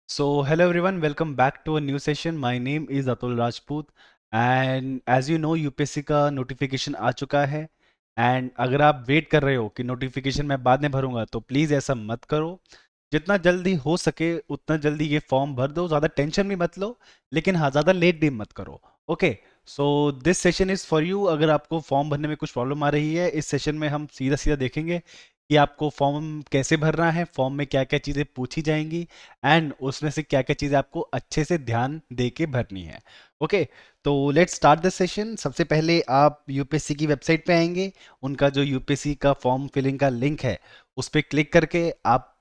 Hello everyone, welcome back to a new session. My name is Atul Rajput and as you know UPSC का notification आ चुका है and अगर आप wait कर रहे हो कि नोटिफिकेशन मैं बाद में भरूंगा तो प्लीज़ ऐसा मत करो। जितना जल्दी हो सके उतना जल्दी ये फॉर्म भर दो, ज़्यादा टेंशन भी मत लो, लेकिन हाँ ज़्यादा लेट भी मत करो। Okay, so this session is for you. अगर आपको फॉर्म भरने में कुछ प्रॉब्लम आ रही है, इस सेशन में हम सीधा सीधा देखेंगे कि आपको फॉर्म कैसे भरना है, फॉर्म में क्या क्या चीज़ें पूछी जाएंगी एंड उसमें से क्या क्या चीज़ें आपको अच्छे से ध्यान दे के भरनी है। ओके, तो लेट्स स्टार्ट दिस सेशन। सबसे पहले आप यूपीएससी की वेबसाइट पे आएंगे, उनका जो यूपीएससी का फॉर्म फिलिंग का लिंक है उस पर क्लिक करके आप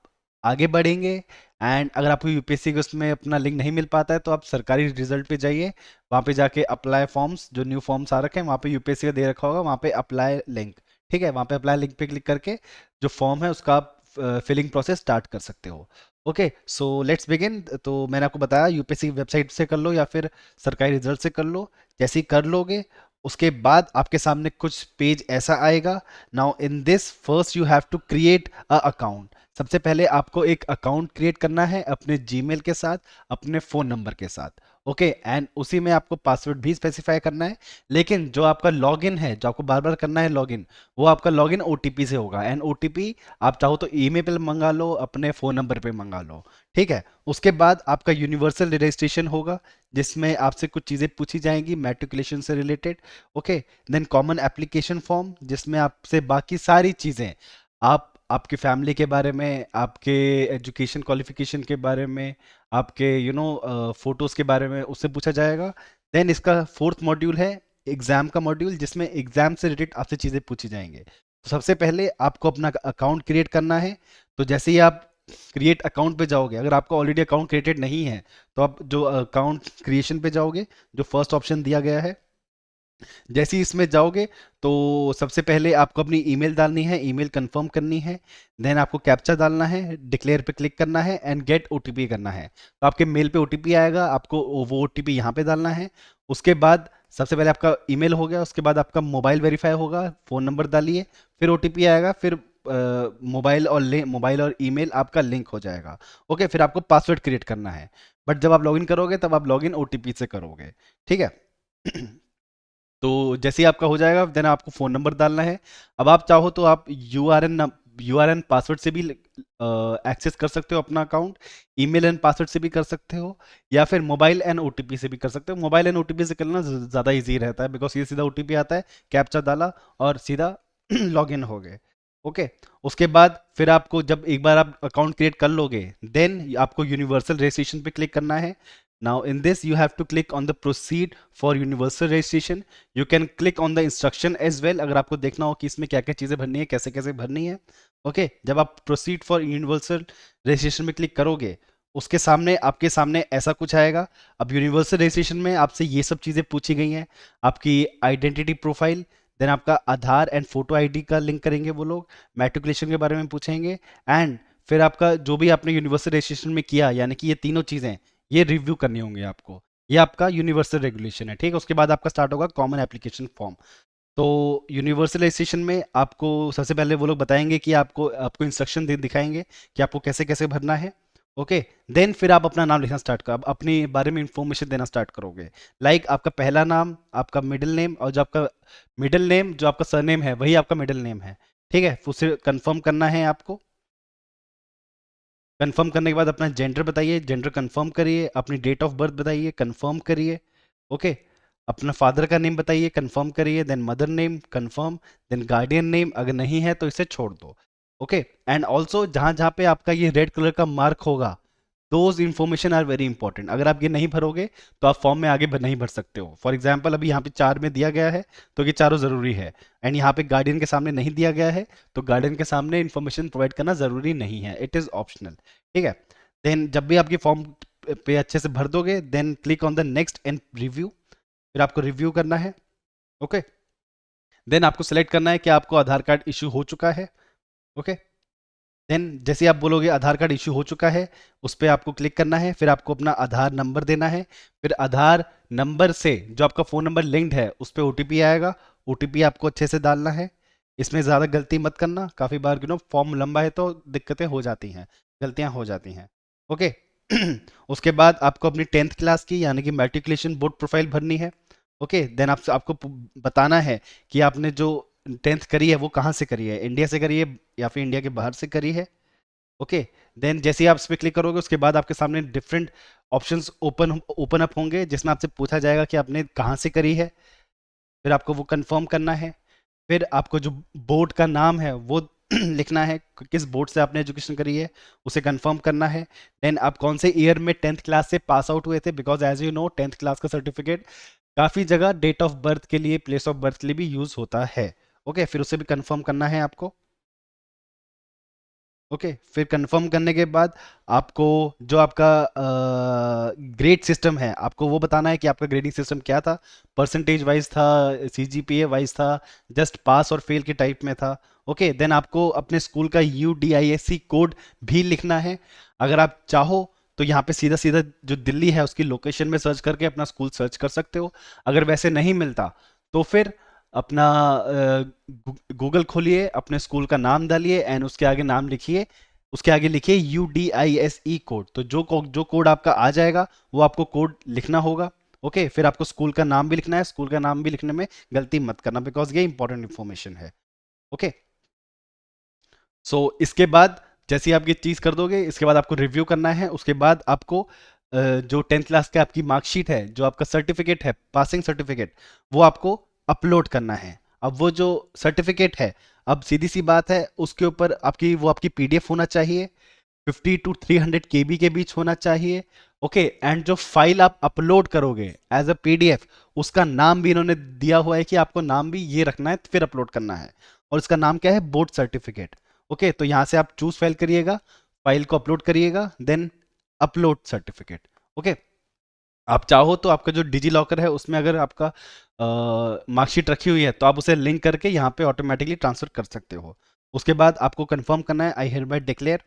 आगे बढ़ेंगे। एंड अगर आपको यूपीएससी के उसमें अपना लिंक नहीं मिल पाता है तो आप सरकारी रिजल्ट पे जाइए, वहाँ पे जाके अप्लाई फॉर्म्स, जो न्यू फॉर्म्स आ रखे हैं वहाँ पे यूपीएससी का दे रखा होगा, वहाँ पे अप्लाई लिंक, ठीक है, वहाँ पे अप्लाई लिंक पे क्लिक करके जो फॉर्म है उसका आप फिलिंग प्रोसेस स्टार्ट कर सकते हो। Okay, so let's begin. तो मैंने आपको बताया यूपीएससी वेबसाइट से कर लो या फिर सरकारी रिजल्ट से कर लो। जैसे ही कर लोगे उसके बाद आपके सामने कुछ पेज ऐसा आएगा। Now in this first you have to create a account. सबसे पहले आपको एक अकाउंट क्रिएट करना है अपने जीमेल के साथ, अपने फ़ोन नंबर के साथ। ओके, एंड उसी में आपको पासवर्ड भी स्पेसिफाई करना है। लेकिन जो आपका लॉगिन है, जो आपको बार बार करना है लॉगिन, वो आपका लॉगिन ओटीपी से होगा। एंड ओटीपी आप चाहो तो ईमेल पे मंगा लो, अपने फ़ोन नंबर पे मंगा लो, ठीक है। उसके बाद आपका यूनिवर्सल रजिस्ट्रेशन होगा जिसमें आपसे कुछ चीज़ें पूछी जाएंगी मैट्रिकुलेशन से related. Okay, then common application form जिसमें आपसे बाकी सारी चीज़ें, आप आपकी फैमिली के बारे में, आपके एजुकेशन क्वालिफिकेशन के बारे में, आपके फोटोज़ के बारे में उससे पूछा जाएगा। देन इसका फोर्थ मॉड्यूल है एग्ज़ाम का मॉड्यूल, जिसमें एग्ज़ाम से रिलेटेड आपसे चीज़ें पूछी जाएंगे। तो सबसे पहले आपको अपना अकाउंट क्रिएट करना है। तो जैसे ही आप क्रिएट अकाउंट पे जाओगे, अगर आपका ऑलरेडी अकाउंट क्रिएटेड नहीं है तो आप जो अकाउंट क्रिएशन पे जाओगे, जो फर्स्ट ऑप्शन दिया गया है, जैसे ही इसमें जाओगे तो सबसे पहले आपको अपनी ईमेल डालनी है, ईमेल कंफर्म करनी है। देन आपको कैप्चा डालना है, डिक्लेयर पे क्लिक करना है एंड गेट ओटीपी करना है। तो आपके मेल पे ओटीपी आएगा, आपको वो ओटीपी यहाँ पे डालना है। उसके बाद सबसे पहले आपका ईमेल हो गया, उसके बाद आपका मोबाइल वेरीफाई होगा, फ़ोन नंबर डालिए, फिर ओटीपी आएगा, फिर मोबाइल और ईमेल आपका लिंक हो जाएगा। ओके, फिर आपको पासवर्ड क्रिएट करना है, बट जब आप लॉगिन करोगे तब आप लॉगिन ओटीपी से करोगे, ठीक है। तो जैसे ही आपका हो जाएगा देन आपको फ़ोन नंबर डालना है। अब आप चाहो तो आप यूआरएन पासवर्ड से भी एक्सेस कर सकते हो अपना अकाउंट, ईमेल एंड पासवर्ड से भी कर सकते हो, या फिर मोबाइल एंड ओटीपी से भी कर सकते हो। मोबाइल एंड ओटीपी से करना ज़्यादा इजी रहता है बिकॉज ये सीधा ओटीपी आता है, कैप्चा डाला और सीधा लॉगिन हो गए। ओके, उसके बाद फिर आपको जब एक बार आप अकाउंट क्रिएट कर लोगे देन आपको यूनिवर्सल रजिस्ट्रेशन पे क्लिक करना है। Now in this you have to click on the proceed for universal registration. You can click on the instruction as well अगर आपको देखना हो कि इसमें क्या क्या चीज़ें भरनी है, कैसे कैसे भरनी है। ओके, जब आप proceed for universal registration में क्लिक करोगे उसके सामने आपके सामने ऐसा कुछ आएगा। अब यूनिवर्सल रजिस्ट्रेशन में आपसे ये सब चीज़ें पूछी गई हैं, आपकी आइडेंटिटी प्रोफाइल, देन आपका आधार एंड फोटो आईडी का लिंक करेंगे वो लोग, मैट्रिकुलेशन के बारे में पूछेंगे, एंड फिर आपका जो भी आपने यूनिवर्सल रजिस्ट्रेशन में किया, यानी कि ये तीनों चीज़ें ये रिव्यू करनी होंगी आपको। ये आपका यूनिवर्सल रेगुलेशन है, ठीक है। उसके बाद आपका स्टार्ट होगा कॉमन एप्लीकेशन फॉर्म। तो यूनिवर्सलाइजेशन में आपको सबसे पहले वो लोग बताएंगे कि आपको आपको इंस्ट्रक्शन दिखाएंगे कि आपको कैसे कैसे भरना है। ओके, देन फिर आप अपना नाम लिखना स्टार्ट कर, अपने बारे में इंफॉर्मेशन देना स्टार्ट करोगे। लाइक आपका पहला नाम, आपका मिडिल नेम, और जो आपका मिडिल नेम जो आपका सरनेम है वही आपका मिडिल नेम है, ठीक है। उसे कंफर्म करना है आपको। कंफर्म करने के बाद अपना जेंडर बताइए, जेंडर कंफर्म करिए, अपनी डेट ऑफ बर्थ बताइए, कंफर्म करिए। ओके, अपना फादर का नेम बताइए, कंफर्म करिए, then mother name confirm, then guardian name अगर नहीं है तो इसे छोड़ दो। ओके, एंड ऑल्सो जहाँ जहाँ पे आपका ये रेड कलर का मार्क होगा, those information are very important. अगर आप ये नहीं भरोगे तो आप फॉर्म में आगे नहीं भर सकते हो। फॉर एग्जाम्पल अभी यहाँ पे 4 में दिया गया है तो ये चारों ज़रूरी है, एंड यहाँ पे गार्डियन के सामने नहीं दिया गया है तो गार्डियन के सामने इन्फॉर्मेशन प्रोवाइड करना ज़रूरी नहीं है, इट इज़ ऑप्शनल, ठीक है। देन जब भी आपकी फॉर्म पे अच्छे से भर दोगे then click on the next and review, फिर आपको रिव्यू करना है। ओके, देन आपको सेलेक्ट करना है कि आपको आधार कार्ड इशू हो चुका है। ओके, देन जैसे आप बोलोगे आधार कार्ड इशू हो चुका है, उस पर आपको क्लिक करना है, फिर आपको अपना आधार नंबर देना है, फिर आधार नंबर से जो आपका फ़ोन नंबर लिंक्ड है उस पर ओटीपी आएगा, ओटीपी आपको अच्छे से डालना है। इसमें ज़्यादा गलती मत करना, काफ़ी बार फॉर्म लंबा है तो दिक्कतें हो जाती हैं, गलतियां हो जाती हैं। ओके, उसके बाद आपको अपनी 10th क्लास की यानी कि मैट्रिकुलेशन बोर्ड प्रोफाइल भरनी है। ओके, देन आपको बताना है कि आपने जो 10th करी है वो कहाँ से करी है, इंडिया से करी है या फिर इंडिया के बाहर से करी है। ओके, देन जैसे ही आप इस पे क्लिक करोगे उसके बाद आपके सामने different options open open up होंगे जिसमें आपसे पूछा जाएगा कि आपने कहाँ से करी है। फिर आपको वो कंफर्म करना है। फिर आपको जो बोर्ड का नाम है वो लिखना है कि किस बोर्ड से आपने एजुकेशन करी है, उसे कंफर्म करना है। देन आप कौन से ईयर में 10th क्लास से पास आउट हुए थे, because as you know 10th class का सर्टिफिकेट काफ़ी जगह डेट ऑफ बर्थ के लिए, प्लेस ऑफ बर्थ के लिए भी यूज़ होता है। ओके, फिर उसे भी कंफर्म करना है आपको। ओके, फिर कंफर्म करने के बाद आपको जो आपका ग्रेड सिस्टम है आपको वो बताना है कि आपका ग्रेडिंग सिस्टम क्या था, परसेंटेज वाइज था, सीजीपीए वाइज था, जस्ट पास और फेल के टाइप में था। ओके, देन आपको अपने स्कूल का यूडीआईएससी कोड भी लिखना है। अगर आप चाहो तो यहाँ पे सीधा सीधा जो दिल्ली है उसकी लोकेशन में सर्च करके अपना स्कूल सर्च कर सकते हो। अगर वैसे नहीं मिलता तो फिर अपना गूगल खोलिए, अपने स्कूल का नाम डालिए एंड उसके आगे नाम लिखिए, उसके आगे लिखिए UDISE कोड। तो जो कोड आपका आ जाएगा वो आपको कोड लिखना होगा। ओके, फिर आपको स्कूल का नाम भी लिखना है, स्कूल का नाम भी लिखने में गलती मत करना बिकॉज ये इंपॉर्टेंट इंफॉर्मेशन है। ओके, इसके बाद जैसे ही आप ये चीज़ कर दोगे इसके बाद आपको रिव्यू करना है। उसके बाद आपको जो 10th क्लास का आपकी मार्कशीट है, जो आपका सर्टिफिकेट है, पासिंग सर्टिफिकेट, वो आपको अपलोड करना है। अब वो जो सर्टिफिकेट है, अब सीधी सी बात है उसके ऊपर आपकी PDF होना चाहिए, 50 to 300 KB के बीच होना चाहिए। ओके, एंड जो फाइल आप अपलोड करोगे एज अ PDF, उसका नाम भी इन्होंने दिया हुआ है कि आपको नाम भी ये रखना है फिर अपलोड करना है। और इसका नाम क्या है, बोर्ड सर्टिफिकेट। ओके, तो यहाँ से आप चूज फाइल करिएगा, फाइल को अपलोड करिएगा, देन अपलोड सर्टिफिकेट। ओके, आप चाहो तो आपका जो डिजी लॉकर है उसमें अगर आपका मार्कशीट रखी हुई है तो आप उसे लिंक करके यहाँ पे ऑटोमेटिकली ट्रांसफर कर सकते हो। उसके बाद आपको कंफर्म करना है I hereby declare.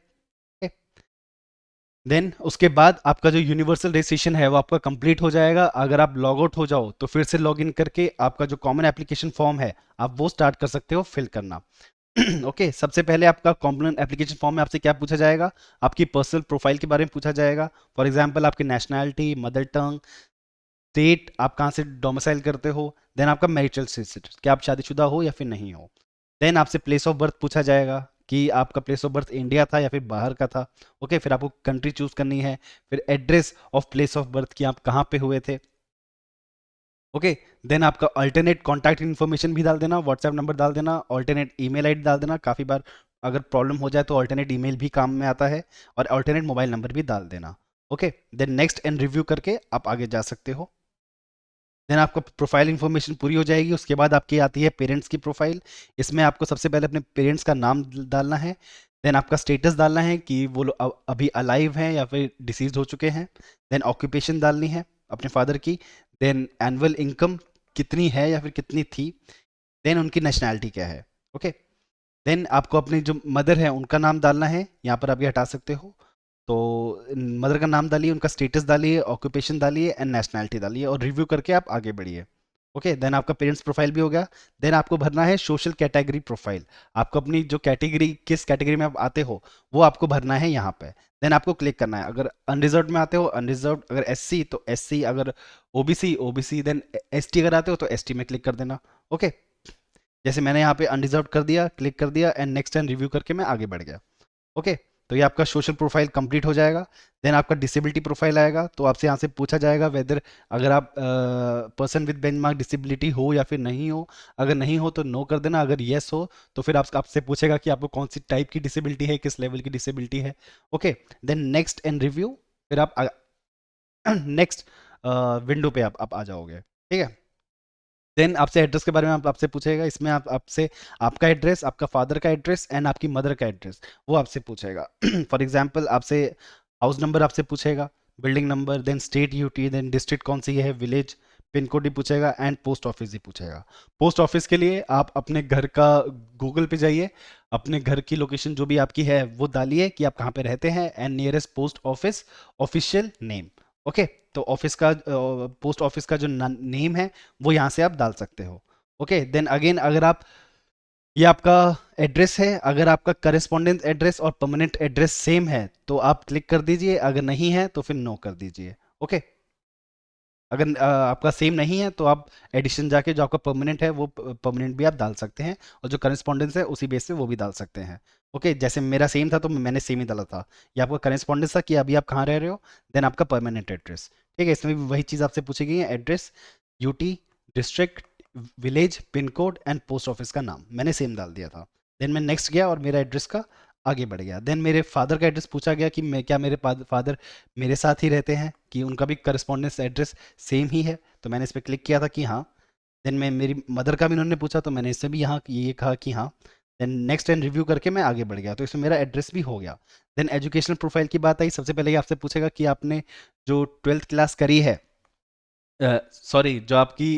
Then उसके बाद आपका जो यूनिवर्सल रजिस्ट्रेशन है वो आपका कंप्लीट हो जाएगा। अगर आप लॉग आउट हो जाओ तो फिर से लॉग इन करके आपका जो कॉमन एप्लीकेशन फॉर्म है आप वो स्टार्ट कर सकते हो फिल करना। ओके, सबसे पहले आपका कॉमन एप्लीकेशन फॉर्म में आपसे क्या पूछा जाएगा, आपकी पर्सनल प्रोफाइल के बारे में पूछा जाएगा। फॉर एग्जांपल आपकी नेशनैलिटी, मदर टंग, स्टेट, आप कहाँ से डोमिसाइल करते हो, देन आपका मैरिटल स्टेटस, क्या आप शादीशुदा हो या फिर नहीं हो। देन आपसे प्लेस ऑफ बर्थ पूछा जाएगा कि आपका प्लेस ऑफ बर्थ इंडिया था या फिर बाहर का था। ओके, फिर आपको कंट्री चूज करनी है। फिर address of place of birth की आप कहाँ पे हुए थे। ओके, देन आपका अल्टरनेट कॉन्टैक्ट इन्फॉर्मेशन भी डाल देना, व्हाट्सएप नंबर डाल देना, अल्टरनेट ईमेल आईडी डाल देना, काफ़ी बार अगर प्रॉब्लम हो जाए तो अल्टरनेट ईमेल भी काम में आता है, और अल्टरनेट मोबाइल नंबर भी डाल देना। Okay, then next and review करके आप आगे जा सकते हो। देन आपका प्रोफाइल इन्फॉर्मेशन पूरी हो जाएगी। उसके बाद आपकी आती है पेरेंट्स की प्रोफाइल। इसमें आपको सबसे पहले अपने पेरेंट्स का नाम डालना है। देन आपका स्टेटस डालना है कि वो लोग अभी अलाइव हैं या फिर डिसीज हो चुके हैं। देन ऑक्यूपेशन डालनी है अपने फादर की। देन एनुअल इनकम कितनी है या फिर कितनी थी। देन उनकी नेशनैलिटी क्या है। ओके, देन आपको अपनी जो मदर है उनका नाम डालना है, यहाँ पर आप ये हटा सकते हो। तो मदर का नाम डालिए, उनका स्टेटस डालिए, ऑक्यूपेशन डालिए एंड नेशनैलिटी डालिए और रिव्यू करके आप आगे बढ़िए। ओके, देन आपका पेरेंट्स प्रोफाइल भी हो गया। देन आपको भरना है सोशल कैटेगरी प्रोफाइल। आपको अपनी जो कैटेगरी, किस कैटेगरी में आप आते हो वो आपको भरना है यहाँ पे। देन आपको क्लिक करना है, अगर अनरिजर्व में आते हो अनरिजर्व, अगर SC तो SC, अगर OBC OBC, देन ST अगर आते हो तो ST में क्लिक कर देना। ओके, जैसे मैंने यहाँ पे अनरिजर्व कर दिया, क्लिक कर दिया एंड नेक्स्ट एंड रिव्यू करके मैं आगे बढ़ गया। ओके, तो ये आपका सोशल प्रोफाइल कंप्लीट हो जाएगा। देन आपका डिसेबिलिटी प्रोफाइल आएगा, तो आपसे यहाँ से पूछा जाएगा वेदर अगर आप पर्सन विद बेंचमार्क डिसेबिलिटी हो या फिर नहीं हो। अगर नहीं हो तो नो कर देना, अगर येस हो तो फिर आपसे पूछेगा कि आपको कौन सी टाइप की डिसेबिलिटी है, किस लेवल की डिसेबिलिटी है। Okay, then next and review, फिर आप नेक्स्ट विंडो पे आप आ जाओगे। ठीक है, देन आपसे एड्रेस के बारे में आपसे पूछेगा। इसमें आपसे आपका एड्रेस, आपका फादर का एड्रेस एंड आपकी मदर का एड्रेस वो आपसे पूछेगा। फॉर एग्जांपल आपसे हाउस नंबर आपसे पूछेगा, building number, then state UT, then district कौन सी है, विलेज, पिन कोड भी पूछेगा एंड पोस्ट ऑफिस भी पूछेगा। पोस्ट ऑफिस के लिए आप अपने घर का गूगल पे जाइए, अपने घर की लोकेशन जो भी आपकी है वो डालिए कि आप कहाँ पे रहते हैं and nearest post office official name. Okay, तो ऑफिस का पोस्ट ऑफिस का जो नेम है वो यहाँ से आप डाल सकते हो। ओके, देन अगेन अगर आप ये आपका एड्रेस है। अगर आपका करेस्पॉन्डेंस एड्रेस और परमानेंट एड्रेस सेम है तो आप क्लिक कर दीजिए, अगर नहीं है तो फिर नो कर दीजिए। ओके। अगर आपका सेम नहीं है तो आप एडिशन जाके जो आपका परमानेंट है वो परमानेंट भी आप डाल सकते हैं, और जो करेस्पॉन्डेंस है उसी बेस पे वो भी डाल सकते हैं। ओके, जैसे मेरा सेम था तो मैंने सेम ही डाला था। ये आपका करेस्पॉन्डेंस था कि अभी आप कहाँ रह रहे हो, देन आपका परमानेंट एड्रेस। ठीक है, इसमें भी वही चीज़ आपसे पूछी गई है, address, UT, district, village, pin code and post office का नाम मैंने सेम डाल दिया था। देन मैं नेक्स्ट गया और मेरा एड्रेस का आगे बढ़ गया। देन मेरे फादर का एड्रेस पूछा गया कि मैं क्या मेरे फादर मेरे साथ ही रहते हैं, कि उनका भी करस्पॉन्डेंस एड्रेस सेम ही है, तो मैंने इस पर क्लिक किया था कि हाँ। देन मैं मेरी मदर का भी उन्होंने पूछा तो मैंने इससे भी यहाँ ये कहा कि हाँ। देन नेक्स्ट एंड रिव्यू करके मैं आगे बढ़ गया, तो इसमें मेरा एड्रेस भी हो गया। देन एजुकेशनल प्रोफाइल की बात आई। सबसे पहले ये आपसे पूछेगा कि आपने जो 12th क्लास करी है, सॉरी, जो आपकी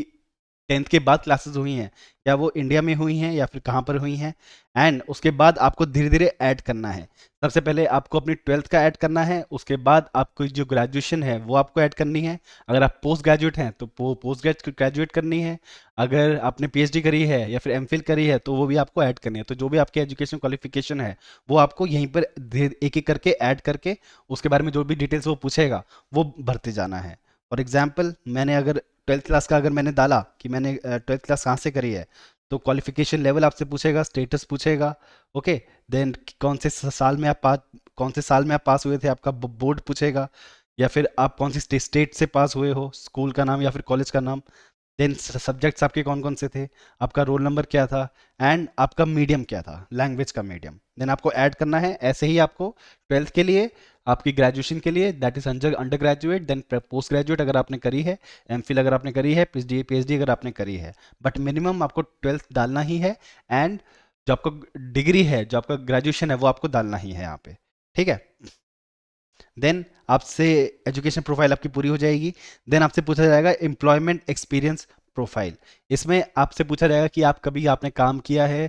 10th के बाद क्लासेस हुई हैं, क्या वो इंडिया में हुई हैं या फिर कहाँ पर हुई हैं। एंड उसके बाद आपको धीरे धीरे ऐड करना है। सबसे पहले आपको अपनी 12th का ऐड करना है, उसके बाद आपको जो ग्रेजुएशन है वो आपको ऐड करनी है। अगर आप पोस्ट ग्रेजुएट हैं तो पोस्ट ग्रेजुएट करनी है। अगर आपने पीएचडी करी है या फिर एमफिल करी है तो वो भी आपको ऐड करनी है। तो जो भी आपकी एजुकेशन क्वालिफिकेशन है वो आपको यहीं पर एक एक करके ऐड करके उसके बारे में जो भी डिटेल्स वो पूछेगा वो भरते जाना है। फॉर एग्जाम्पल, मैंने अगर 12th क्लास का अगर मैंने डाला कि मैंने 12th क्लास कहाँ से करी है, तो क्वालिफिकेशन लेवल आपसे पूछेगा, स्टेटस पूछेगा। ओके। देन कौन से साल में आप पास हुए थे, आपका बोर्ड पूछेगा, या फिर आप कौन सी स्टेट से पास हुए हो, स्कूल का नाम या फिर कॉलेज का नाम। देन सब्जेक्ट्स आपके कौन कौन से थे, आपका रोल नंबर क्या था, एंड आपका मीडियम क्या था, लैंग्वेज का मीडियम। देन आपको ऐड करना है। ऐसे ही आपको 12th के लिए, आपकी ग्रेजुएशन के लिए, that is undergraduate, then post graduate अगर आपने करी है, एमफिल अगर आपने करी है, पीएचडी अगर आपने करी है, बट मिनिमम आपको 12th डालना ही है। एंड जो आपका डिग्री है, जो आपका ग्रेजुएशन है वो आपको डालना ही है यहाँ पे। ठीक है। देन आपसे एजुकेशन प्रोफाइल आपकी पूरी हो जाएगी। देन आपसे पूछा जाएगा एम्प्लॉयमेंट एक्सपीरियंस प्रोफाइल। इसमें आपसे पूछा जाएगा कि आप कभी आपने काम किया है,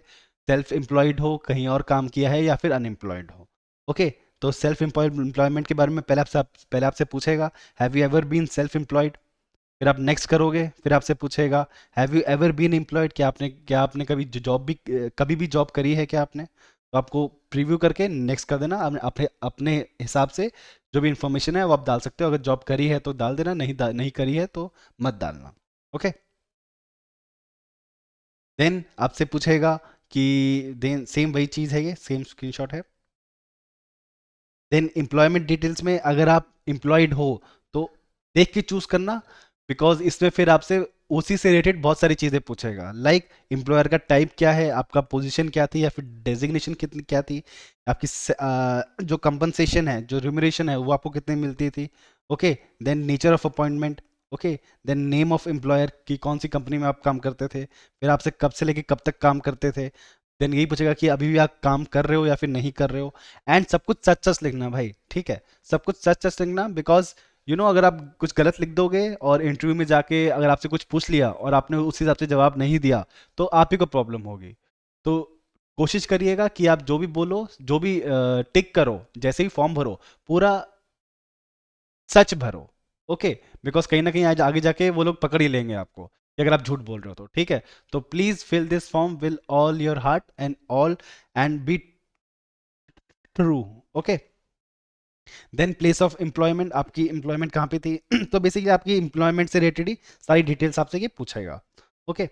सेल्फ एम्प्लॉयड हो, कहीं और काम किया है, या फिर अनएम्प्लॉयड हो। ओके। तो सेल्फ एम्प्लॉयमेंट के बारे में पहले आपसे पूछेगा, have you ever been self employed. फिर आप नेक्स्ट करोगे, फिर आपसे पूछेगा, have you ever been employed, क्या आपने कभी भी जॉब करी है क्या आपने। तो आपको प्रीव्यू करके नेक्स्ट कर देना। अपने अपने अपने हिसाब से जो भी इंफॉर्मेशन है वो आप डाल सकते हो। अगर जॉब करी है तो डाल देना, नहीं करी है तो मत डालना। ओके। देन आपसे पूछेगा कि, देन सेम वही चीज़ है, ये सेम स्क्रीनशॉट है। देन एम्प्लॉयमेंट डिटेल्स में अगर आप एम्प्लॉयड हो तो देख के चूज करना, बिकॉज इसमें फिर आपसे उसी से रिलेटेड बहुत सारी चीज़ें पूछेगा, लाइक एम्प्लॉयर का टाइप क्या है, आपका पोजीशन क्या थी या फिर डेजिग्नेशन कितनी क्या थी, आपकी जो कंपनसेशन है, जो रिम्यूनरेशन है वो आपको कितनी मिलती थी। Okay. Then nature of appointment. Okay. Then name of employer, की कौन सी कंपनी में आप काम करते थे, फिर आपसे कब से लेके कब तक काम करते थे। देन यही पूछेगा कि अभी भी आप काम कर रहे हो या फिर नहीं कर रहे हो। एंड सब कुछ सच सच लिखना भाई, ठीक है। सब कुछ सच सच लिखना, बिकॉज अगर आप कुछ गलत लिख दोगे और इंटरव्यू में जाके अगर आपसे कुछ पूछ लिया और आपने उस हिसाब से जवाब नहीं दिया तो आप ही को प्रॉब्लम होगी। तो कोशिश करिएगा कि आप जो भी बोलो, जो भी टिक करो, जैसे ही फॉर्म भरो, पूरा सच भरो। ओके। बिकॉज कहीं ना कहीं आज आगे जाके वो लोग पकड़ ही लेंगे आपको कि अगर आप झूठ बोल रहे हो तो। ठीक है। तो please fill this form will all your heart and be true. Okay. Then place of employment, आपकी एम्प्लॉयमेंट कहाँ पे थी तो बेसिकली आपकी एम्प्लॉयमेंट से रिलेटेड ही सारी डिटेल्स आपसे ये पूछेगा। ओके।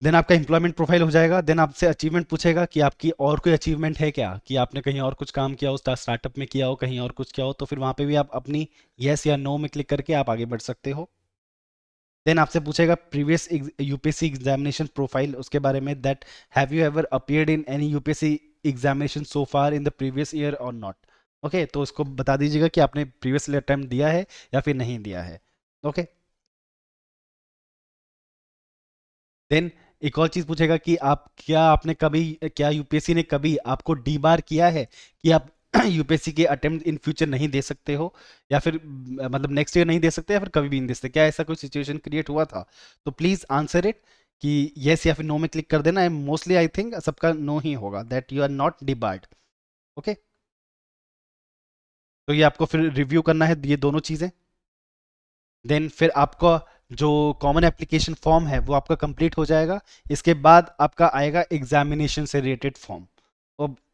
देन आपका एम्प्लॉयमेंट प्रोफाइल हो जाएगा। देन आपसे अचीवमेंट पूछेगा कि आपकी और कोई अचीवमेंट है क्या, कि आपने कहीं और कुछ काम किया हो, स्टार्टअप में किया हो, कहीं और कुछ किया हो, तो फिर वहाँ पे भी आप अपनी यस या नो में क्लिक करके आप आगे बढ़ सकते हो। देन आपसे पूछेगा प्रीवियस यूपीएससी एग्जामिनेशन प्रोफाइल, उसके बारे में, that have you ever appeared in any UPSC examination so far in the previous year और नॉट। ओके। तो इसको बता दीजिएगा कि आपने प्रीवियस अटेम्प्ट दिया है या फिर नहीं दिया है। ओके। देन एक और चीज़ पूछेगा कि क्या यूपीएससी ने कभी आपको डी बार किया है, कि आप यूपीएससी के अटेम्प्ट इन फ्यूचर नहीं दे सकते हो, या फिर मतलब नेक्स्ट ईयर नहीं दे सकते, या फिर कभी भी नहीं दे सकते, क्या ऐसा कोई सिचुएशन क्रिएट हुआ था। तो प्लीज़ आंसर इट, कि यस या फिर नो में क्लिक कर देना है। मोस्टली आई थिंक सबका नो ही होगा, that you are not debarred. Okay. तो ये आपको फिर रिव्यू करना है ये दोनों चीज़ें। देन फिर आपको जो कॉमन एप्लीकेशन फॉर्म है वो आपका कंप्लीट हो जाएगा। इसके बाद आपका आएगा एग्जामिनेशन से रिलेटेड फॉर्म।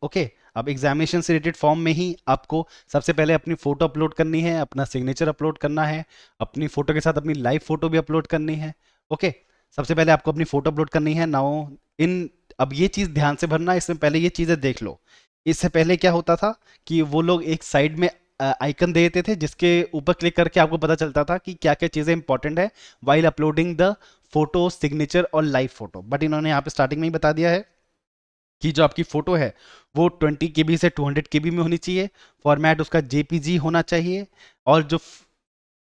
ओके, अब एग्जामिनेशन से रिलेटेड फॉर्म में ही आपको सबसे पहले अपनी फोटो अपलोड करनी है, अपना सिग्नेचर अपलोड करना है, अपनी फोटो के साथ अपनी लाइव फोटो भी अपलोड करनी है। ओके, सबसे पहले आपको अपनी फोटो अपलोड करनी है। नाउ इन अब ये चीज़ ध्यान से भरना, इससे पहले ये चीज़ें देख लो। इससे पहले क्या होता था कि वो लोग एक साइड में आइकन दे देते थे जिसके ऊपर क्लिक करके आपको पता चलता था कि क्या क्या चीज़ें इंपॉर्टेंट है while uploading the photo, signature और लाइव फोटो। बट इन्होंने यहाँ पे स्टार्टिंग में ही बता दिया है कि जो आपकी फोटो है वो 20 KB से 200 KB में होनी चाहिए, फॉर्मेट उसका JPG होना चाहिए, और जो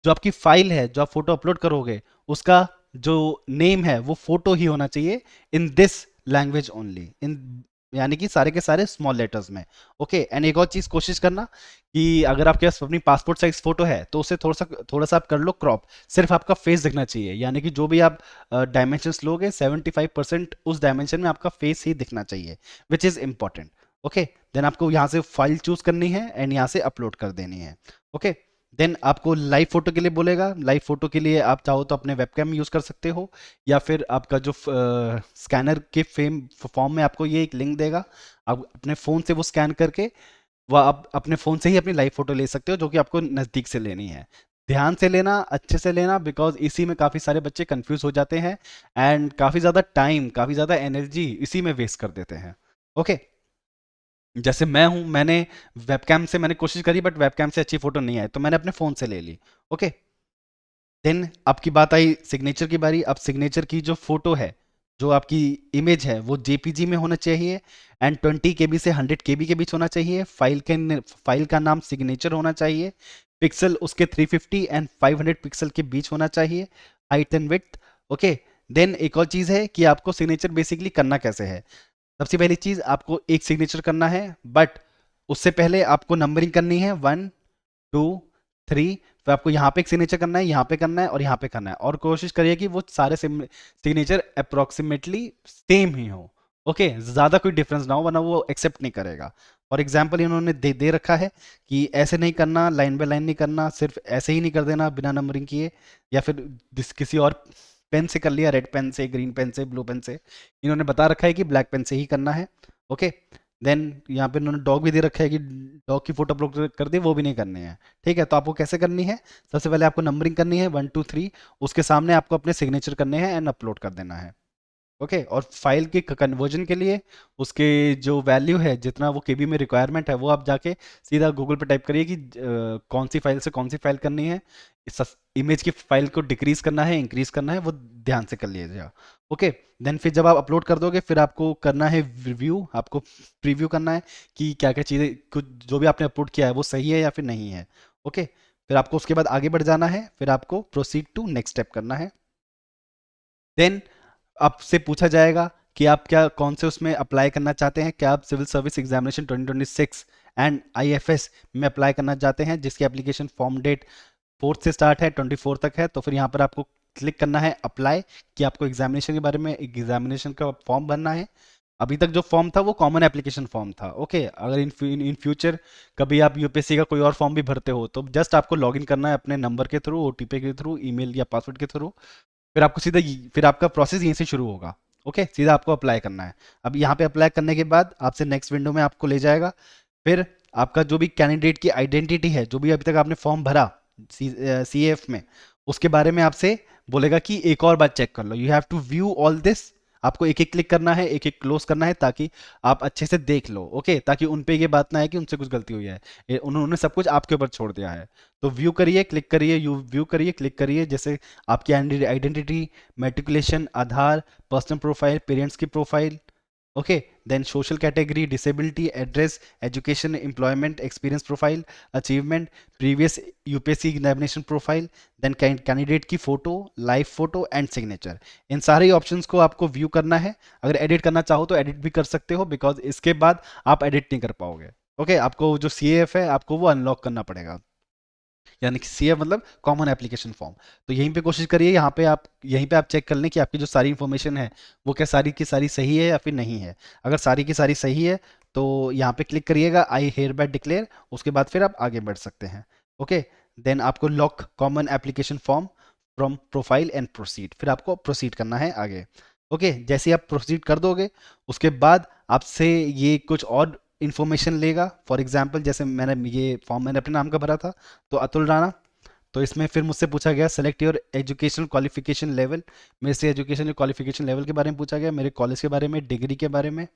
आपकी फाइल है, जो आप फोटो अपलोड करोगे, उसका जो नेम है वो फोटो ही होना चाहिए इन दिस लैंग्वेज ओनली, इन यानी कि सारे के सारे स्मॉल लेटर्स में। ओके, एंड एक और चीज कोशिश करना कि अगर आपके पास अपनी पासपोर्ट साइज फोटो है तो उसे थोड़ा सा आप कर लो क्रॉप, सिर्फ आपका फेस दिखना चाहिए, यानी कि जो भी आप डायमेंशंस लोगे 75% उस डायमेंशन में आपका फेस ही दिखना चाहिए, which is important. Okay, then आपको यहाँ से फाइल चूज करनी है एंड यहाँ से अपलोड कर देनी है। ओके, देन आपको लाइव फोटो के लिए बोलेगा। लाइव फोटो के लिए आप चाहो तो अपने वेबकैम यूज कर सकते हो, या फिर आपका जो स्कैनर के फेम फॉर्म में आपको ये एक लिंक देगा, आप अपने फ़ोन से वो स्कैन करके वह आप अपने फ़ोन से ही अपनी लाइव फ़ोटो ले सकते हो, जो कि आपको नज़दीक से लेनी है। ध्यान से लेना, अच्छे से लेना, बिकॉज इसी में काफ़ी सारे बच्चे कंफ्यूज हो जाते हैं एंड काफ़ी ज़्यादा टाइम, काफ़ी ज़्यादा एनर्जी इसी में वेस्ट कर देते हैं। ओके, जैसे मैं हूँ, मैंने वेबकैम से मैंने कोशिश करी बट वेबकैम से अच्छी फ़ोटो नहीं आई तो मैंने अपने फ़ोन से ले ली। ओके, देन आपकी बात आई सिग्नेचर की बारी। अब सिग्नेचर की जो फोटो है, जो आपकी इमेज है, वो JPG में होना चाहिए एंड 20 KB से 100 KB के बीच होना चाहिए। फाइल का नाम सिग्नेचर होना चाहिए। पिक्सल उसके 350 एंड 500 पिक्सल के बीच होना चाहिए, height and width. Okay, then एक और चीज़ है कि आपको सिग्नेचर बेसिकली करना कैसे है। सबसे पहली चीज़, आपको एक सिग्नेचर करना है, बट उससे पहले आपको नंबरिंग करनी है 1 2 3। तो आपको यहाँ पे एक सिग्नेचर करना है, यहाँ पे करना है और यहाँ पे करना है, और कोशिश करिए कि वो सारे सिग्नेचर अप्रोक्सीमेटली सेम ही हो। ओके, ज़्यादा कोई डिफरेंस ना हो वरना वो एक्सेप्ट नहीं करेगा। फॉर एग्जाम्पल इन्होंने दे रखा है कि ऐसे नहीं करना, लाइन बाय लाइन नहीं करना, सिर्फ ऐसे ही नहीं कर देना बिना नंबरिंग किए, या फिर किसी और पेन से कर लिया, रेड पेन से, ग्रीन पेन से, ब्लू पेन से। इन्होंने बता रखा है कि ब्लैक पेन से ही करना है। ओके, देन यहाँ पे इन्होंने डॉग भी दे रखा है कि डॉग की फोटो अपलोड कर दे, वो भी नहीं करनी है। ठीक है, तो आपको कैसे करनी है, सबसे पहले आपको नंबरिंग करनी है 1 2 3, उसके सामने आपको अपने सिग्नेचर करने हैं एंड अपलोड कर देना है। ओके, और फाइल के कन्वर्जन के लिए उसके जो वैल्यू है, जितना वो केबी में रिक्वायरमेंट है, वो आप जाके सीधा गूगल पे टाइप करिए कि कौन सी फाइल से कौन सी फाइल करनी है। इमेज की फाइल को डिक्रीज करना है, इंक्रीज करना है, वो ध्यान से कर लीजिएगा। ओके, देन फिर जब आप अपलोड कर दोगे फिर आपको करना है रिव्यू, आपको प्रीव्यू करना है कि क्या क्या चीज़ें, कुछ जो भी आपने अपलोड किया है वो सही है या फिर नहीं है। ओके, फिर आपको उसके बाद आगे बढ़ जाना है, फिर आपको प्रोसीड टू नेक्स्ट स्टेप करना है। देन आपसे पूछा जाएगा कि आप क्या कौन से उसमें अप्लाई करना चाहते हैं, क्या आप civil service examination 2026 and IFS में अप्लाई करना चाहते हैं, जिसकी एप्लीकेशन फॉर्म डेट 4 से स्टार्ट है, 24 तक है। तो फिर यहाँ पर आपको क्लिक करना है अप्लाई, कि आपको एग्जामिनेशन के बारे में एग्जामिनेशन का फॉर्म भरना है। अभी तक जो फॉर्म था वो कॉमन एप्लीकेशन फॉर्म था। ओके, अगर इन फ्यूचर कभी आप यूपीएससी का कोई और फॉर्म भी भरते हो तो जस्ट आपको लॉगिन करना है अपने नंबर के थ्रू, OTP के थ्रू, ईमेल या पासवर्ड के थ्रू। फिर आपको सीधा फिर आपका प्रोसेस यहीं से शुरू होगा। ओके, सीधा आपको अप्लाई करना है। अब यहाँ पे अप्लाई करने के बाद आपसे नेक्स्ट विंडो में आपको ले जाएगा। फिर आपका जो भी कैंडिडेट की आइडेंटिटी है, जो भी अभी तक आपने फॉर्म भरा CAF में, उसके बारे में आपसे बोलेगा कि एक और बार चेक कर लो, you have to view all this. आपको एक एक क्लिक करना है, एक एक क्लोज करना है, ताकि आप अच्छे से देख लो। ओके, ताकि उन पे ये बात ना है कि उनसे कुछ गलती हुई है, उन्होंने सब कुछ आपके ऊपर छोड़ दिया है। तो व्यू करिए, क्लिक करिए, व्यू करिए, क्लिक करिए, जैसे आपकी identity, matriculation, Aadhaar, personal profile, parents की profile. Okay, then social category, disability, address, education, employment, experience profile, achievement, previous UPSC examination profile, then candidate की photo, live photo and signature. इन सारे options को आपको व्यू करना है। अगर एडिट करना चाहो तो एडिट भी कर सकते हो, बिकॉज इसके बाद आप एडिट नहीं कर पाओगे। ओके, आपको जो CAF है आपको वो अनलॉक करना पड़ेगा, यानी कि CAF मतलब कॉमन एप्लीकेशन फॉर्म। तो यहीं पे कोशिश करिए, यहीं पे आप चेक कर लें कि आपकी जो सारी इन्फॉर्मेशन है वो क्या सारी की सारी सही है या फिर नहीं है। अगर सारी की सारी सही है तो यहाँ पे क्लिक करिएगा आई हेयर बाय डिक्लेयर, उसके बाद फिर आप आगे बढ़ सकते हैं। ओके, देन आपको lock common application form from profile and proceed, फिर आपको प्रोसीड करना है आगे। ओके, जैसे ही आप प्रोसीड कर दोगे उसके बाद आपसे ये कुछ और इन्फॉर्मेशन लेगा। फॉर एग्जांपल जैसे मैंने ये फॉर्म मैंने अपने नाम का भरा था, तो अतुल राणा, तो इसमें फिर मुझसे पूछा गया select your educational qualification level, मेरे से एजुकेशनल क्वालिफिकेशन लेवल के बारे में पूछा गया, मेरे कॉलेज के बारे में, डिग्री के बारे में।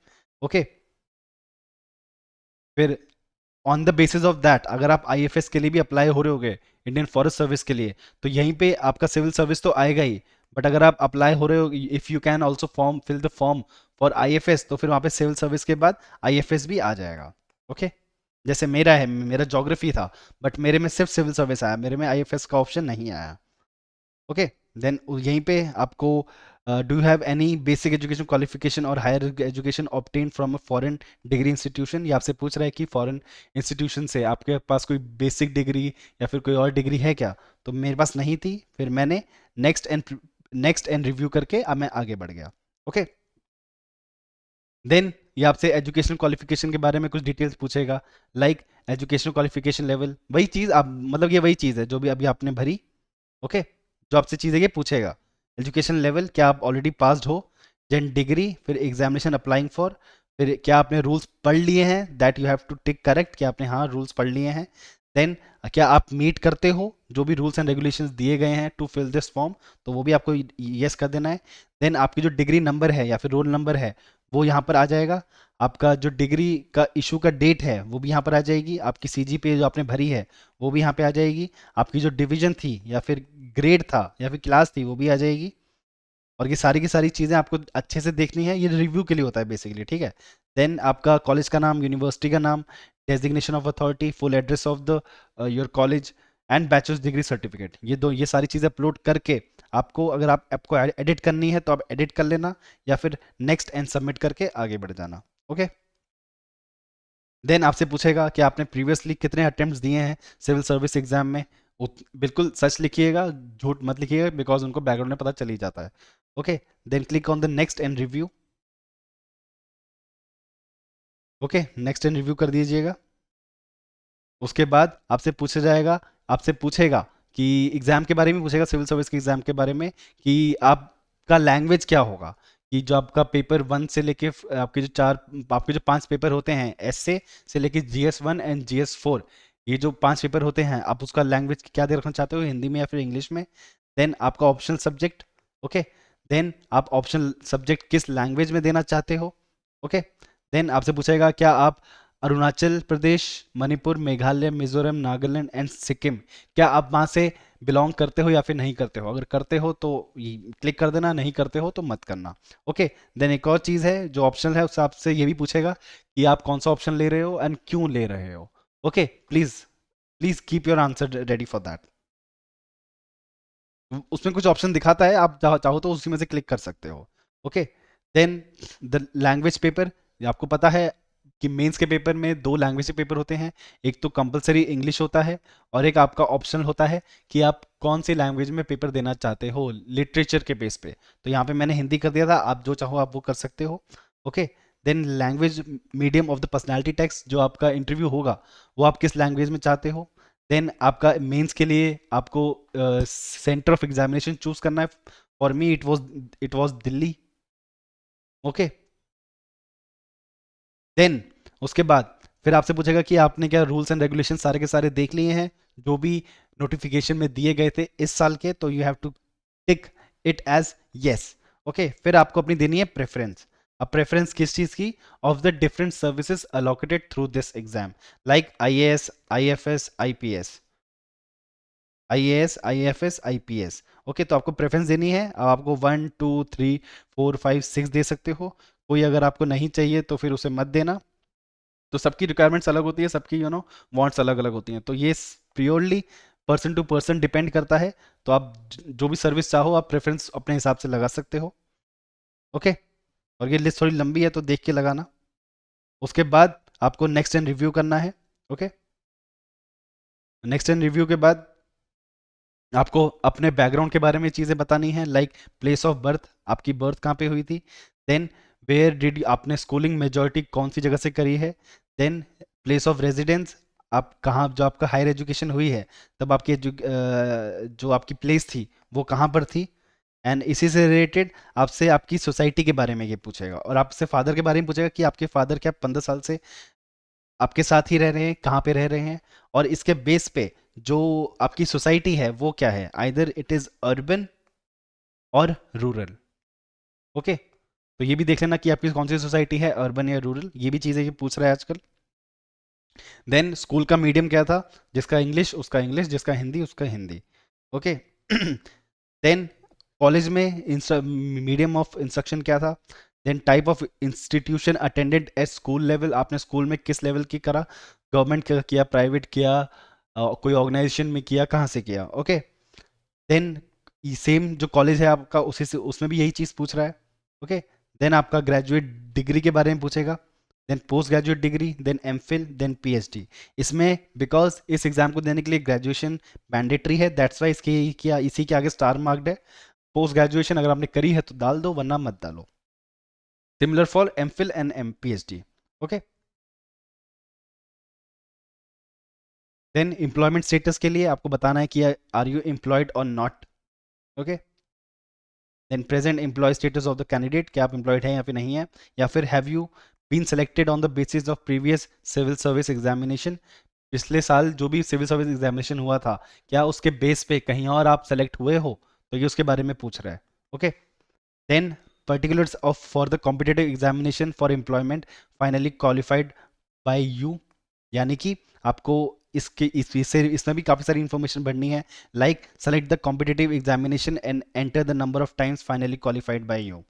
ओके, फिर on the basis of that अगर आप आईएफएस के लिए भी अप्लाई हो रहे होगे, इंडियन फॉरेस्ट सर्विस के लिए, तो यहीं पे आपका सिविल सर्विस तो आएगा ही, बट अगर आप अप्लाई हो रहे हो, if you can also form fill the form for IFS, तो फिर वहाँ पे सिविल सर्विस के बाद आईएफएस भी आ जाएगा। ओके, जैसे मेरा है, मेरा ज्योग्राफी था, बट मेरे में सिर्फ सिविल सर्विस आया, मेरे में आईएफएस का ऑप्शन नहीं आया। ओके, देन यहीं पे आपको do you have any basic education qualification और higher education obtain from a foreign degree institution, ये आपसे पूछ रहा है कि फॉरेन इंस्टीट्यूशन से आपके पास कोई बेसिक डिग्री या फिर कोई और डिग्री है क्या, तो मेरे पास नहीं थी, फिर मैंने नेक्स्ट एंड रिव्यू करके अब मैं आगे बढ़ गया। ओके, देन ये आपसे एजुकेशनल क्वालिफिकेशन के बारे में कुछ डिटेल्स पूछेगा, लाइक एजुकेशनल क्वालिफिकेशन लेवल, वही चीज़ आप मतलब ये वही चीज़ है जो भी अभी आपने भरी। ओके, जो आपसे चीज़ें ये पूछेगा, एजुकेशन लेवल क्या आप ऑलरेडी पास्ड हो, देन डिग्री, फिर एग्जामिनेशन अप्लाइंग फॉर, फिर क्या आपने रूल्स पढ़ लिए हैं, that you have to tick correct कि आपने हाँ रूल्स पढ़ लिए हैं। देन क्या आप मीट करते हो जो भी रूल्स एंड रेगुलेशंस दिए गए हैं टू फिल दिस फॉर्म, तो वो भी आपको यस कर देना है। देन आपकी जो डिग्री नंबर है या फिर रोल नंबर है वो यहाँ पर आ जाएगा, आपका जो डिग्री का इशू का डेट है वो भी यहाँ पर आ जाएगी, आपकी सीजीपीए जो आपने भरी है वो भी यहाँ पे आ जाएगी, आपकी जो डिवीजन थी या फिर ग्रेड था या फिर क्लास थी वो भी आ जाएगी। और ये सारी की सारी चीज़ें आपको अच्छे से देखनी है, ये रिव्यू के लिए होता है बेसिकली, ठीक है। देन आपका कॉलेज का नाम, यूनिवर्सिटी का नाम, designation of authority, full address of the your college and bachelors degree certificate, ये सारी चीज़ें अपलोड करके आपको अगर आपको एडिट करनी है तो आप एडिट कर लेना, या फिर नेक्स्ट एंड सबमिट करके आगे बढ़ जाना। ओके, देन आपसे पूछेगा कि आपने प्रीवियसली कितने अटेम्प्ट्स दिए हैं सिविल सर्विस एग्जाम में, बिल्कुल सच लिखिएगा, झूठ मत लिखिएगा, बिकॉज उनको बैकग्राउंड में पता चल ही जाता है। Okay, then click on the next and review. Okay, next and review कर दीजिएगा। उसके बाद आपसे पूछेगा कि एग्जाम के बारे में पूछेगा, सिविल सर्विस के एग्जाम के बारे में, कि आपका लैंग्वेज क्या होगा, कि जो आपका पेपर 1 से लेके आपके जो 5 पेपर होते हैं, एसए से लेके GS1 एंड GS4, ये जो 5 पेपर होते हैं, आप उसका लैंग्वेज क्या दे रखना चाहते हो, हिंदी में या फिर इंग्लिश में। देन आपका ऑप्शनल सब्जेक्ट। ओके, देन आप ऑप्शनल सब्जेक्ट किस लैंग्वेज में देना चाहते हो। ओके, देन आपसे पूछेगा क्या आप अरुणाचल प्रदेश, मणिपुर, मेघालय, मिजोरम, नागालैंड एंड सिक्किम, क्या आप वहाँ से बिलोंग करते हो या फिर नहीं करते हो, अगर करते हो तो क्लिक कर देना, नहीं करते हो तो मत करना। ओके, देन एक और चीज़ है जो ऑप्शनल है, उससे आपसे ये भी पूछेगा कि आप कौन सा ऑप्शन ले रहे हो एंड क्यों ले रहे हो। Okay, please please keep your answer ready for that. उसमें कुछ ऑप्शन दिखाता है, आप चाहो तो उसी में से क्लिक कर सकते हो। Okay, then the language paper, आपको पता है कि मेंस के पेपर में 2 लैंग्वेज के पेपर होते हैं, एक तो कंपलसरी इंग्लिश होता है और एक आपका ऑप्शनल होता है कि आप कौन सी लैंग्वेज में पेपर देना चाहते हो लिटरेचर के बेस पे। तो यहाँ पे मैंने हिंदी कर दिया था, आप जो चाहो आप वो कर सकते हो। Okay, then language medium of the personality test, जो आपका इंटरव्यू होगा वो आप किस लैंग्वेज में चाहते हो। देन आपका मेंस के लिए आपको सेंटर ऑफ एग्जामिनेशन चूज करना है, for me it was Delhi. Okay, then उसके बाद फिर आपसे पूछेगा कि आपने क्या रूल्स एंड रेगुलेशन सारे के सारे देख लिए हैं जो भी नोटिफिकेशन में दिए गए थे इस साल के, तो you have to tick it as yes. Okay, फिर आपको अपनी देनी है प्रेफरेंस। अब प्रेफरेंस किस चीज़ की, of the different services allocated through this exam, like IAS, IFS, IPS, IAS, IFS, IPS। Okay, तो आपको प्रेफरेंस देनी है, अब आपको 1 2 3 4 5 6 दे सकते हो, कोई अगर आपको नहीं चाहिए तो फिर उसे मत देना। तो सबकी रिक्वायरमेंट्स अलग होती है, सबकी वांट्स अलग अलग होती हैं, तो ये purely person to person depend करता है। तो आप जो भी सर्विस चाहो आप प्रेफरेंस अपने हिसाब से लगा सकते हो। ओके, और ये लिस्ट थोड़ी लंबी है तो देख के लगाना। उसके बाद आपको नेक्स्ट एंड रिव्यू करना है। ओके, नेक्स्ट एंड रिव्यू के बाद आपको अपने बैकग्राउंड के बारे में चीज़ें बतानी है, लाइक प्लेस ऑफ बर्थ, आपकी बर्थ कहाँ पे हुई थी, देन वेयर डिड आपने स्कूलिंग मेजॉरिटी कौन सी जगह से करी है, देन प्लेस ऑफ रेजिडेंस, आप कहाँ, जो आपका हायर एजुकेशन हुई है, तब आपकी जो आपकी प्लेस थी वो कहाँ पर थी। एंड इसी से रिलेटेड आपसे आपकी सोसाइटी के बारे में ये पूछेगा, और आपसे फादर के बारे में पूछेगा कि आपके फादर क्या 15 साल से आपके साथ ही रह रहे हैं, कहाँ पे रह रहे हैं। और इसके बेस पे जो आपकी सोसाइटी है वो क्या है, आइदर इट इज अर्बन और रूरल। ओके, तो ये भी देख लेना कि आपकी कौन सी सोसाइटी है, अर्बन या रूरल, ये भी चीज़ें ये पूछ रहा है आजकल। देन स्कूल का मीडियम क्या था, जिसका इंग्लिश उसका इंग्लिश, जिसका हिंदी उसका हिंदी। ओके। देन कॉलेज में मीडियम ऑफ इंस्ट्रक्शन क्या था। Then type of institution attended at school level, आपने स्कूल में किस लेवल की करा, गवर्नमेंट का किया, प्राइवेट किया, कोई ऑर्गेनाइजेशन में किया, कहाँ से किया। ओके। देन सेम जो कॉलेज है आपका उसी से उसमें भी यही चीज़ पूछ रहा है। ओके। देन आपका ग्रेजुएट डिग्री के बारे में पूछेगा, then post graduate degree, then MPhil, then PhD. इसमें बिकॉज इस एग्जाम को देने के लिए ग्रेजुएशन मैंडेटरी है, दैट्स वाई इसके क्या इसी के आगे स्टार मार्क्ड है। पोस्ट ग्रेजुएशन अगर आपने करी है तो डाल दो, वरना मत डालो। Similar for MPhil and M PhD. Okay. Then employment status के लिए आपको बताना है कि are you employed or not. Okay. Then present employ status of the candidate, क्या आप एम्प्लॉयड हैं या फिर नहीं है। या फिर have you been selected on the basis of previous civil service examination, पिछले साल जो भी सिविल सर्विस एग्जामिनेशन हुआ था, क्या उसके बेस पे कहीं और आप सेलेक्ट हुए हो, तो ये उसके बारे में पूछ रहा है। Okay. Then particulars of for the competitive examination for employment finally qualified by you, यानी कि आपको इससे इसमें भी काफ़ी सारी इंफॉर्मेशन भरनी है, like select the competitive examination and enter the number of times finally qualified by you.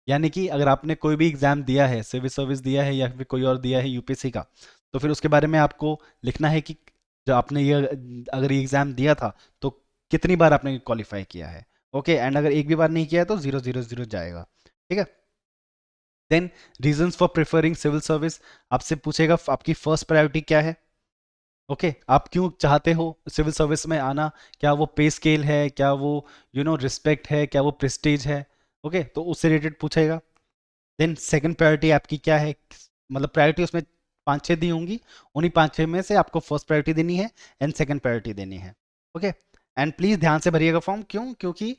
यानी कि अगर आपने कोई भी एग्जाम दिया है, सिविल सर्विस दिया है या फिर कोई और दिया है यूपीएससी का, तो फिर उसके बारे में आपको लिखना है कि जो आपने ये अगर ये एग्जाम दिया था तो कितनी बार आपने क्वालिफाई किया है। ओके। एंड अगर एक भी बार नहीं किया है तो 000 जाएगा। ठीक है। Then reasons for preferring civil service, आपसे पूछेगा आपकी फर्स्ट प्रायोरिटी क्या है। ओके। आप क्यों चाहते हो सिविल सर्विस में आना, क्या वो पे स्केल है, क्या वो रिस्पेक्ट है, क्या वो प्रेस्टीज है। ओके, तो उससे रिलेटेड पूछेगा। देन सेकंड प्रायोरिटी आपकी क्या है, मतलब प्रायोरिटी उसमें 5-6 दी होंगी, उन्हीं 5-6 में से आपको फर्स्ट प्रायोरिटी देनी है एंड सेकंड प्रायोरिटी देनी है। ओके। एंड प्लीज़ ध्यान से भरिएगा फॉर्म, क्यों, क्योंकि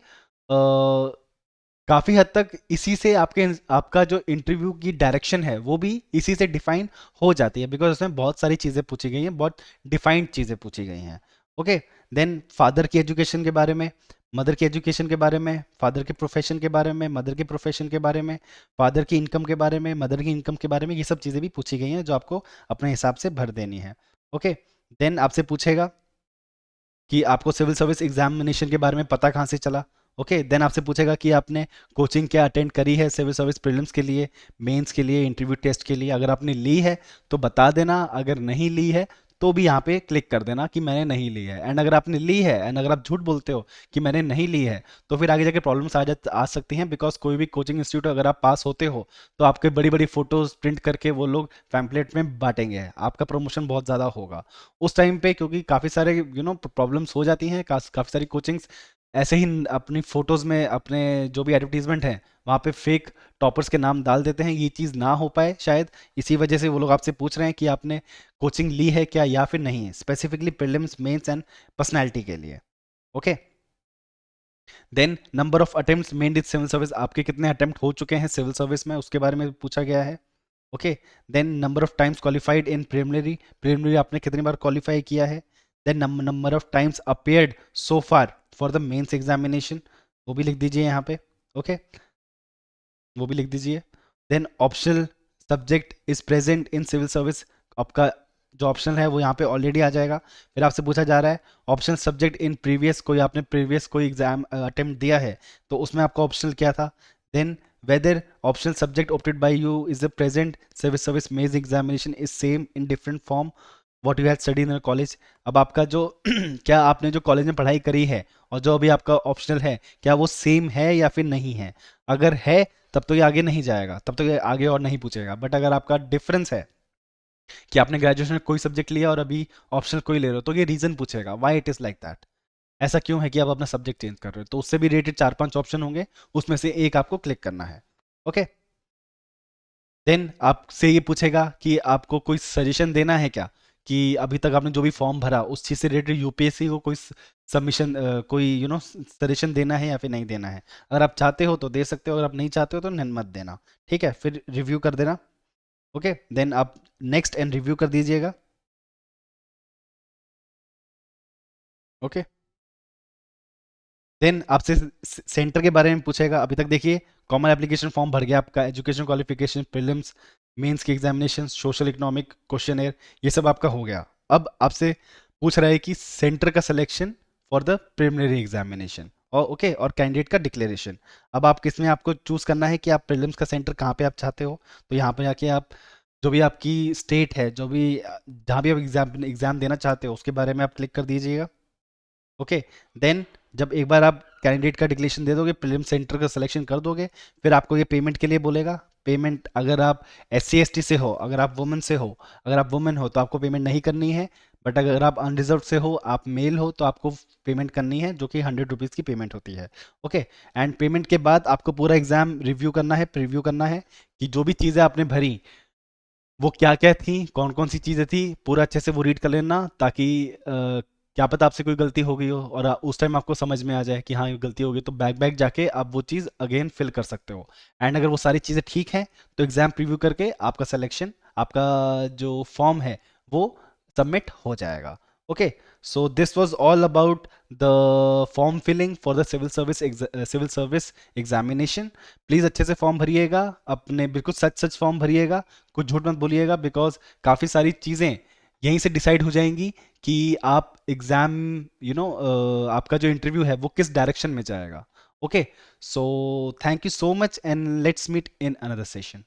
काफ़ी हद तक इसी से आपका जो इंटरव्यू की डायरेक्शन है वो भी इसी से डिफाइन हो जाती है, बिकॉज उसमें बहुत सारी चीज़ें पूछी गई हैं, बहुत डिफाइंड चीज़ें पूछी गई हैं। ओके। देन फादर की एजुकेशन के बारे में, मदर की एजुकेशन के बारे में, फादर के प्रोफेशन के बारे में, मदर के प्रोफेशन के बारे में, फादर की इनकम के बारे में, मदर की इनकम के बारे में, ये सब चीज़ें भी पूछी गई हैं जो आपको अपने हिसाब से भर देनी है। ओके। देन आपसे पूछेगा कि आपको सिविल सर्विस एग्जामिनेशन के बारे में पता कहाँ से चला। ओके। देन आपसे पूछेगा कि आपने कोचिंग क्या अटेंड करी है सिविल सर्विस प्रीलिम्स के लिए, मेंस के लिए, इंटरव्यू टेस्ट के लिए। अगर आपने ली है तो बता देना, अगर नहीं ली है तो भी यहाँ पे क्लिक कर देना कि मैंने नहीं ली है। एंड अगर आपने ली है एंड अगर आप झूठ बोलते हो कि मैंने नहीं ली है, तो फिर आगे जाके प्रॉब्लम्स आ सकती हैं, बिकॉज कोई भी कोचिंग इंस्टीट्यूट अगर आप पास होते हो तो आपके बड़ी बड़ी फोटोज प्रिंट करके वो लोग पैम्पलेट में बांटेंगे, आपका प्रमोशन बहुत ज़्यादा होगा उस टाइम पे, क्योंकि काफ़ी सारे प्रॉब्लम्स हो जाती हैं। काफ़ी सारी कोचिंग्स ऐसे ही अपनी फोटोज़ में अपने जो भी एडवर्टीजमेंट है वहाँ पे फेक टॉपर्स के नाम डाल देते हैं। ये चीज़ ना हो पाए शायद, इसी वजह से वो लोग आपसे पूछ रहे हैं कि आपने कोचिंग ली है क्या या फिर नहीं है, specifically prelims, mains and personality के लिए। Okay. Then number of attempts made in civil service, आपके कितने अटेम्प्ट हो चुके हैं सिविल सर्विस में, उसके बारे में पूछा गया है। Okay. Then number of times qualified in preliminary, preliminary आपने कितनी बार क्वालिफाई किया है। Then number of times appeared so far for the mains examination, वो भी लिख दीजिए यहाँ पे। ओके, वो भी लिख दीजिए। Then optional subject is present in civil service, आपका जो ऑप्शनल है वो यहाँ पे ऑलरेडी आ जाएगा। फिर आपसे पूछा जा रहा है ऑप्शनल सब्जेक्ट इन प्रीवियस, कोई आपने प्रीवियस कोई एग्जाम अटेम्प्ट दिया है तो उसमें आपका ऑप्शनल क्या था। Then whether optional subject opted by you is the present civil service mains examination is same in different form what you had study in college. अब आपका जो क्या आपने जो कॉलेज में पढ़ाई करी है और जो अभी आपका ऑप्शनल है, क्या वो सेम है या फिर नहीं है। अगर है तब तो ये आगे नहीं जाएगा, तब तो ये आगे और नहीं पूछेगा। बट अगर आपका डिफरेंस है कि आपने ग्रेजुएशन में कोई सब्जेक्ट लिया और अभी ऑप्शनल कोई ले रहे हो, तो ये रीजन पूछेगा why it is like that, ऐसा क्यों है कि आप अपना सब्जेक्ट चेंज कर रहे हो। तो उससे भी रिलेटेड 4-5 ऑप्शन होंगे, उसमें से एक आपको क्लिक करना है। ओके। देन आपसे ये पूछेगा कि आपको कोई सजेशन देना है क्या, कि अभी तक आपने जो भी फॉर्म भरा उस चीज़ से रिलेटेड यूपीएससी को कोई सबमिशन, कोई सजेशन देना है या फिर नहीं देना है। अगर आप चाहते हो तो दे सकते हो, अगर आप नहीं चाहते हो तो मत देना। ठीक है, फिर रिव्यू कर देना। ओके, देन आप नेक्स्ट एंड रिव्यू कर दीजिएगा। ओके, देन आपसे सेंटर के बारे में पूछेगा। अभी तक देखिए, कॉमन एप्लीकेशन फॉर्म भर गया आपका, एजुकेशन क्वालिफिकेशन, प्रीलिम्स, मेंस की एग्जामिनेशन, सोशल इकोनॉमिक क्वेश्चन, ये सब आपका हो गया। अब आपसे पूछ रहा है कि सेंटर का selection for the preliminary examination, और ओके, और कैंडिडेट का डिक्लेरेशन। अब आप किसमें, आपको चूज करना है कि आप प्रीलिम्स का सेंटर कहाँ पे आप चाहते हो। तो यहाँ पे जाके आप जो भी आपकी स्टेट है, जो भी जहाँ भी आप एग्जाम एग्जाम देना चाहते हो उसके बारे में आप क्लिक कर दीजिएगा। ओके, देन जब एक बार आप कैंडिडेट का डिक्लेरेशन दे दोगे, प्रीलिम सेंटर का सिलेक्शन कर दोगे, फिर आपको ये पेमेंट के लिए बोलेगा। पेमेंट, अगर आप SC ST से हो, अगर आप वुमेन से हो, अगर आप वुमेन हो तो आपको पेमेंट नहीं करनी है। बट अगर आप अनरिजर्व से हो, आप मेल हो, तो आपको पेमेंट करनी है, जो कि 100 रुपीज़ की पेमेंट होती है। ओके, एंड पेमेंट के बाद आपको पूरा एग्जाम रिव्यू करना है, प्रीव्यू करना है कि जो भी चीज़ें आपने भरी वो क्या क्या थी, कौन कौन सी चीज़ें थी, पूरा अच्छे से वो रीड कर लेना, ताकि क्या पता आपसे कोई गलती हो गई हो और उस टाइम आपको समझ में आ जाए कि हाँ ये गलती हो गई, तो बैक बैक जाके आप वो चीज़ अगेन फिल कर सकते हो। एंड अगर वो सारी चीज़ें ठीक हैं तो एग्ज़ाम प्रीव्यू करके आपका सिलेक्शन, आपका जो फॉर्म है वो सबमिट हो जाएगा। Okay, so this was all about the form filling for the civil service examination. Please अच्छे से फॉर्म भरिएगा, अपने बिल्कुल सच सच फॉर्म भरिएगा, कुछ झूठ मत बोलिएगा, बिकॉज काफ़ी सारी चीज़ें यहीं से डिसाइड हो जाएंगी कि आप एग्ज़ाम, आपका जो इंटरव्यू है वो किस डायरेक्शन में जाएगा। Okay, so thank you so much and let's meet in another session.